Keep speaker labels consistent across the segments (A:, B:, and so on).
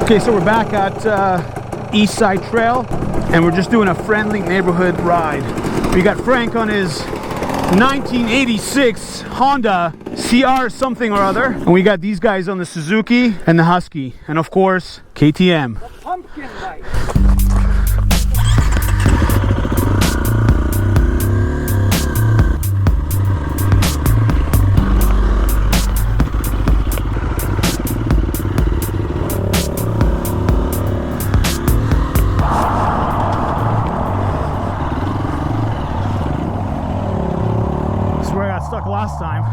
A: Okay, so we're back at East Side Trail, and we're just doing a friendly neighborhood ride. We got Frank on his 1986 Honda CR something or other, and we got these guys on the Suzuki and the Husky, and of course KTM.
B: The pumpkin light.
A: Stuck last time.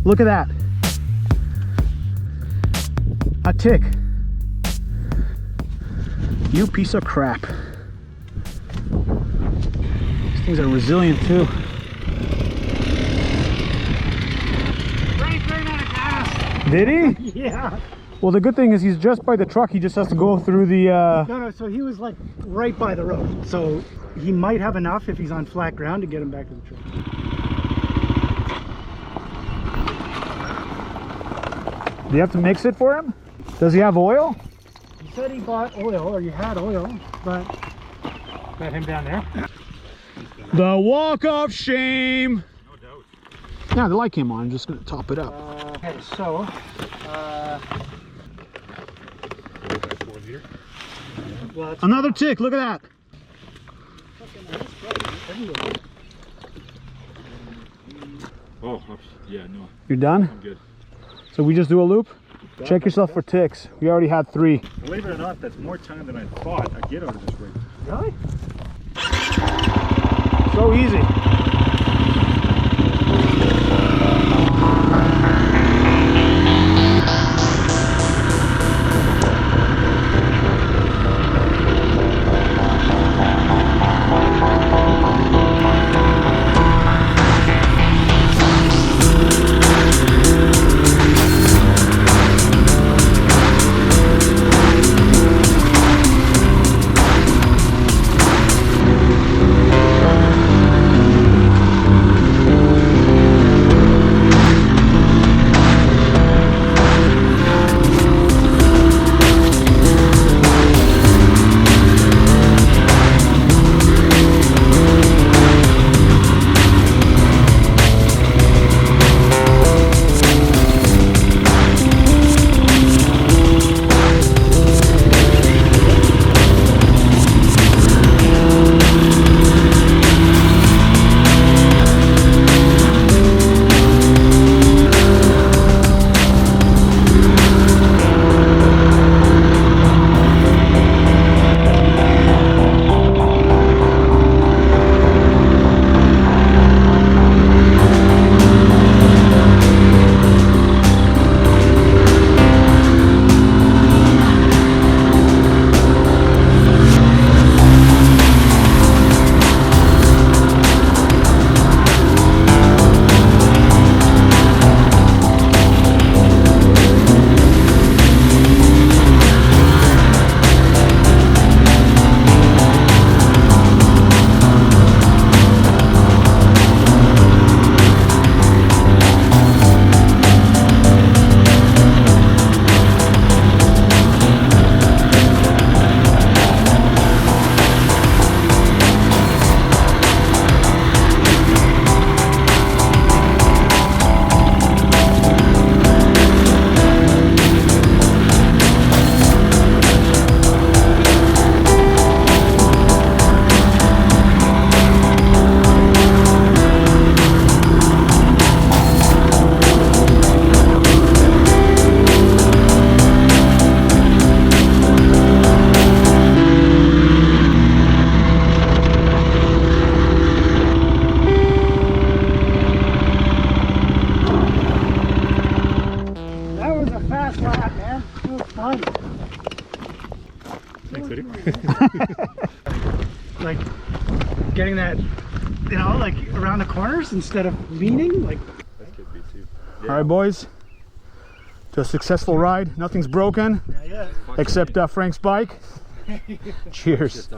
A: Look at that. A tick. You piece of crap. These things are resilient too.
B: Frank ran out of gas.
A: Did he?
B: Yeah.
A: Well, the good thing is he's just by the truck. He just has to go through the...
B: No, so he was like right by the road. So he might have enough if he's on flat ground to get him back to the truck.
A: Do you have to mix it for him? Does he have oil?
B: He said he bought oil, or you had oil, but... Got him down there.
A: The walk of shame.
C: No doubt.
A: Yeah, the light came on. I'm just going to top it up.
B: Okay, so... well,
A: another tick. Look at that.
C: Oh, yeah, no.
A: You're done?
C: I'm good.
A: So we just do a loop? Check yourself for ticks. We already had 3.
C: Believe it or not, that's more time than I thought I'd get out of this rig.
B: Really?
A: So easy.
C: Thanks, buddy.
B: Like getting that, you know, like around the corners instead of leaning. Like
C: That could be too.
A: All right, boys. To a successful ride. Nothing's broken
B: yeah.
A: except Frank's bike. Cheers.